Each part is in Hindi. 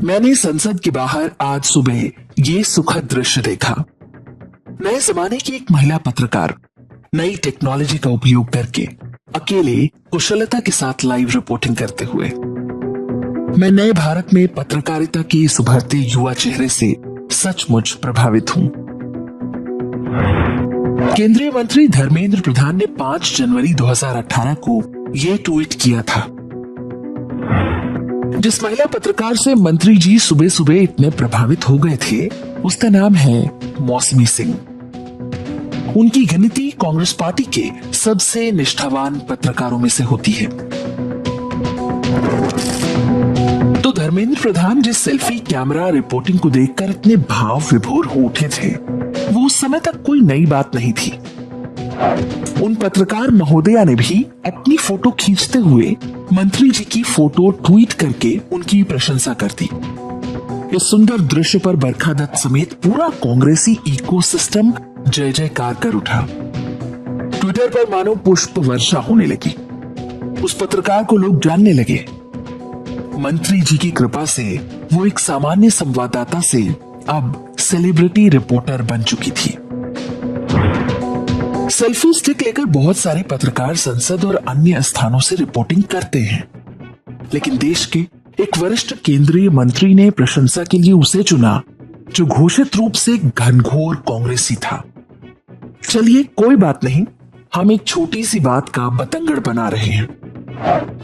मैंने संसद के बाहर आज सुबह ये सुखद दृश्य देखा। नए जमाने की एक महिला पत्रकार नई टेक्नोलॉजी का उपयोग करके अकेले कुशलता के साथ लाइव रिपोर्टिंग करते हुए। मैं नए भारत में पत्रकारिता के इस उभरते युवा चेहरे से सचमुच प्रभावित हूं। केंद्रीय मंत्री धर्मेंद्र प्रधान ने 5 जनवरी 2018 को ये ट्वीट किया था। जिस महिला पत्रकार से मंत्री जी सुबह सुबह इतने प्रभावित हो गए थे, उसका नाम है मौसमी सिंह। उनकी गिनती कांग्रेस पार्टी के सबसे निष्ठावान पत्रकारों में से होती है। तो धर्मेंद्र प्रधान जिस सेल्फी कैमरा रिपोर्टिंग को देखकर इतने भाव विभोर हो उठे थे, वो उस समय तक कोई नई बात नहीं थी। उन पत्रकार महोदया ने भी अपनी फोटो खींचते हुए मंत्री जी की फोटो ट्वीट करके उनकी प्रशंसा कर दी। इस सुंदर दृश्य पर बरखा दत्त समेत पूरा कांग्रेसी इकोसिस्टम जय जयकार कर उठा। ट्विटर पर मानो पुष्प वर्षा होने लगी। उस पत्रकार को लोग जानने लगे। मंत्री जी की कृपा से वो एक सामान्य संवाददाता से अब सेलिब्रिटी रिपोर्टर बन चुकी थी। सेल्फी स्टिक लेकर बहुत सारे पत्रकार संसद और अन्य स्थानों से रिपोर्टिंग करते हैं, लेकिन देश के एक वरिष्ठ केंद्रीय मंत्री ने प्रशंसा के लिए उसे चुना जो घोषित रूप से घनघोर कांग्रेसी था। चलिए कोई बात नहीं, हम एक छोटी सी बात का बतंगड़ बना रहे हैं।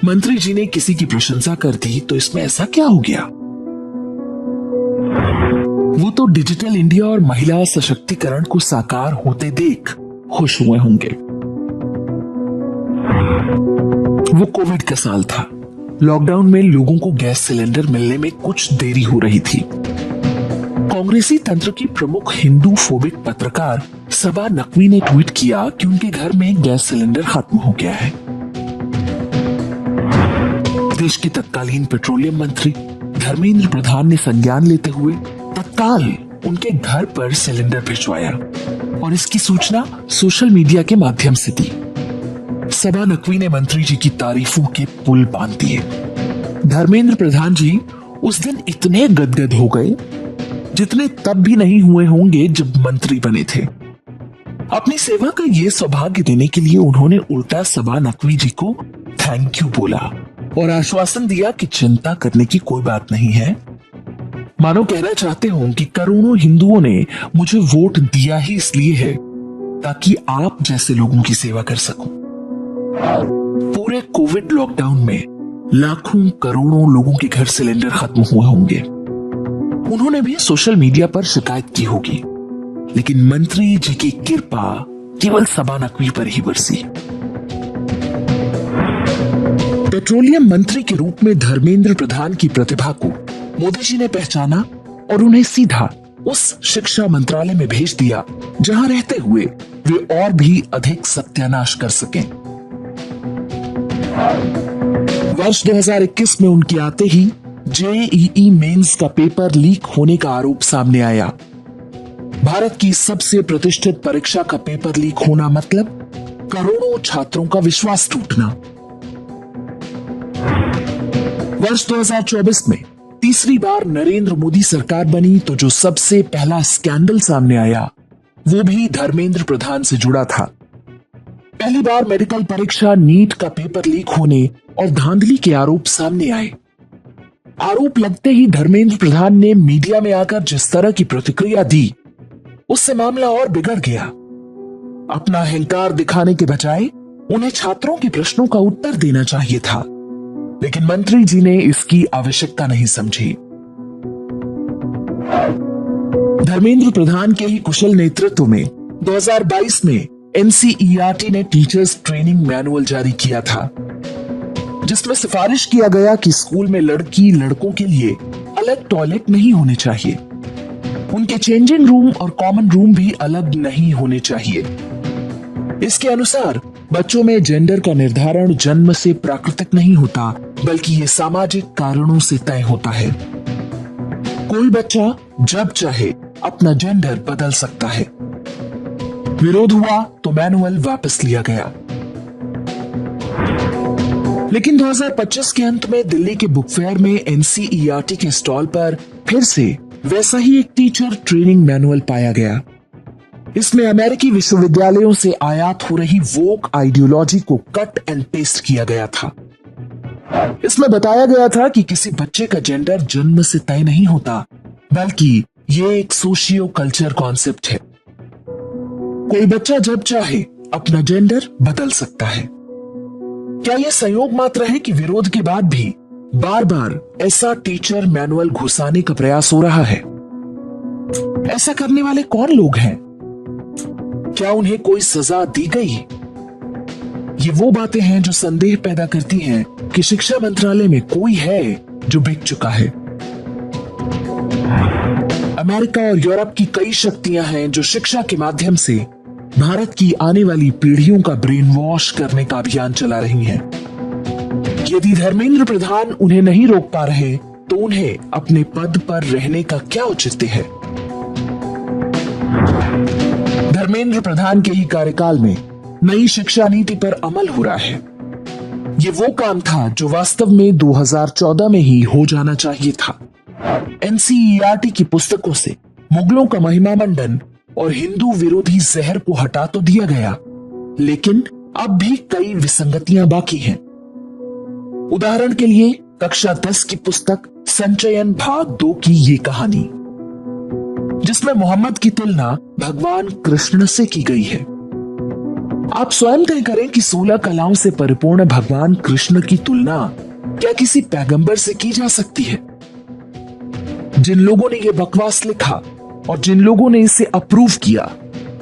मंत्री जी ने किसी की प्रशंसा कर दी तो इसमें ऐसा क्या हो गया? वो तो डिजिटल इंडिया और महिला सशक्तिकरण को साकार होते देख खुश हुए होंगे। वो कोविड का साल था। लॉकडाउन में लोगों को गैस सिलेंडर मिलने में कुछ देरी हो रही थी। कांग्रेसी तंत्र की प्रमुख हिंदू फोबिक पत्रकार सबा नकवी ने ट्वीट किया कि उनके घर में गैस सिलेंडर खत्म हो गया है। देश के तत्कालीन पेट्रोलियम मंत्री धर्मेंद्र प्रधान ने संज्ञान लेते हुए तत्काल उनके घर पर सिलेंडर भिजवाया और इसकी सूचना सोशल मीडिया के माध्यम से दी। सबा नकवी ने मंत्री जी की तारीफों के पुल बांध दिए। धर्मेंद्र प्रधान जी उस दिन इतने गदगद हो गए जितने तब भी नहीं हुए होंगे जब मंत्री बने थे। अपनी सेवा का ये सौभाग्य देने के लिए उन्होंने उल्टा सबा नकवी जी को थैंक यू बोला और आश्वासन दिया कि चिंता करने की कोई बात नहीं है। मानो कहना चाहते हो कि करोड़ों हिंदुओं ने मुझे वोट दिया ही इसलिए है ताकि आप जैसे लोगों की सेवा कर सकूं। पूरे कोविड लॉकडाउन में लाखों करोड़ों लोगों के घर सिलेंडर खत्म हुए होंगे। उन्होंने भी सोशल मीडिया पर शिकायत की होगी, लेकिन मंत्री जी की कृपा केवल सबा नकवी पर ही बरसी। पेट्रोलियम मंत्री के रूप में धर्मेंद्र प्रधान की प्रतिभा को मोदी जी ने पहचाना और उन्हें सीधा उस शिक्षा मंत्रालय में भेज दिया जहां रहते हुए वे और भी अधिक सत्यानाश कर सकें। वर्ष 2021 में उनके आते ही जेईई मेंस का पेपर लीक होने का आरोप सामने आया। भारत की सबसे प्रतिष्ठित परीक्षा का पेपर लीक होना मतलब करोड़ों छात्रों का विश्वास टूटना। वर्ष 2024 में तीसरी बार नरेंद्र मोदी सरकार बनी तो जो सबसे पहला स्कैंडल सामने आया वो भी धर्मेंद्र प्रधान से जुड़ा था। पहली बार मेडिकल परीक्षा नीट का पेपर लीक होने और धांधली के आरोप सामने आए। आरोप लगते ही धर्मेंद्र प्रधान ने मीडिया में आकर जिस तरह की प्रतिक्रिया दी, उससे मामला और बिगड़ गया। अपना अहंकार दिखाने के बजाय उन्हें छात्रों के प्रश्नों का उत्तर देना चाहिए था, लेकिन मंत्री जी ने इसकी आवश्यकता नहीं समझी। धर्मेंद्र प्रधान के ही कुशल नेतृत्व में 2022 में एनसीईआरटी ने टीचर्स ट्रेनिंग मैनुअल जारी किया था, जिसमें सिफारिश किया गया कि स्कूल में लड़की लड़कों के लिए अलग टॉयलेट नहीं होने चाहिए। उनके चेंजिंग रूम और कॉमन रूम भी अलग नहीं होने चाहिए। इसके अनुसार बच्चों में जेंडर का निर्धारण जन्म से प्राकृतिक नहीं होता, बल्कि ये सामाजिक कारणों से तय होता है। कोई बच्चा जब चाहे अपना जेंडर बदल सकता है। विरोध हुआ तो मैनुअल वापस लिया गया। लेकिन 2025 के अंत में दिल्ली के बुक फेयर में एनसीईआरटी के स्टॉल पर फिर से वैसा ही एक टीचर ट्रेनिंग मैनुअल पाया गया। इसमें अमेरिकी विश्वविद्यालयों से आयात हो रही वोक आइडियोलॉजी को कट एंड पेस्ट किया गया था। इसमें बताया गया था कि किसी बच्चे का जेंडर जन्म से तय नहीं होता, बल्कि ये एक सोशियो कल्चर कॉन्सेप्ट है। कोई बच्चा जब चाहे अपना जेंडर बदल सकता है। क्या यह संयोग मात्र है कि विरोध के बाद भी बार बार ऐसा टीचर मैनुअल घुसाने का प्रयास हो रहा है? ऐसा करने वाले कौन लोग हैं? क्या उन्हें कोई सजा दी गई? ये वो बातें हैं जो संदेह पैदा करती हैं कि शिक्षा मंत्रालय में कोई है जो बिक चुका है। अमेरिका और यूरोप की कई शक्तियां हैं जो शिक्षा के माध्यम से भारत की आने वाली पीढ़ियों का ब्रेन वॉश करने का अभियान चला रही हैं। यदि धर्मेंद्र प्रधान उन्हें नहीं रोक पा रहे तो उन्हें अपने पद पर रहने का क्या औचित्य है? धर्मेंद्र प्रधान के ही कार्यकाल में नई शिक्षा नीति पर अमल हो रहा है। ये वो काम था जो वास्तव में 2014 में ही हो जाना चाहिए था। एनसीईआरटी की पुस्तकों से मुगलों का महिमा मंडन और हिंदू विरोधी जहर को हटा तो दिया गया, लेकिन अब भी कई विसंगतियां बाकी हैं। उदाहरण के लिए कक्षा 10 की पुस्तक संचयन भाग 2 की ये कहानी, जिसमें मोहम्मद की तुलना भगवान कृष्ण से की गई है। आप स्वयं तय करें कि 16 कलाओं से परिपूर्ण भगवान कृष्ण की तुलना क्या किसी पैगंबर से की जा सकती है? जिन लोगों ने यह बकवास लिखा और जिन लोगों ने इसे अप्रूव किया,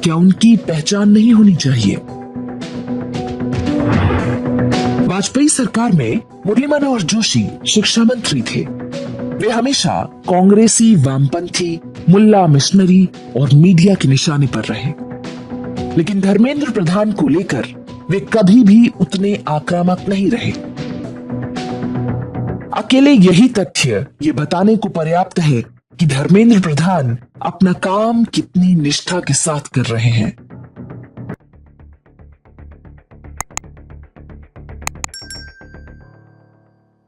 क्या उनकी पहचान नहीं होनी चाहिए? वाजपेयी सरकार में मुरली मनोहर जोशी शिक्षा मंत्री थे। वे हमेशा कांग्रेसी, वामपंथी, मुल्ला मिशनरी और मीडिया के निशाने पर रहे, लेकिन धर्मेंद्र प्रधान को लेकर वे कभी भी उतने आक्रामक नहीं रहे। अकेले यही तथ्य ये बताने को पर्याप्त है कि धर्मेंद्र प्रधान अपना काम कितनी निष्ठा के साथ कर रहे हैं।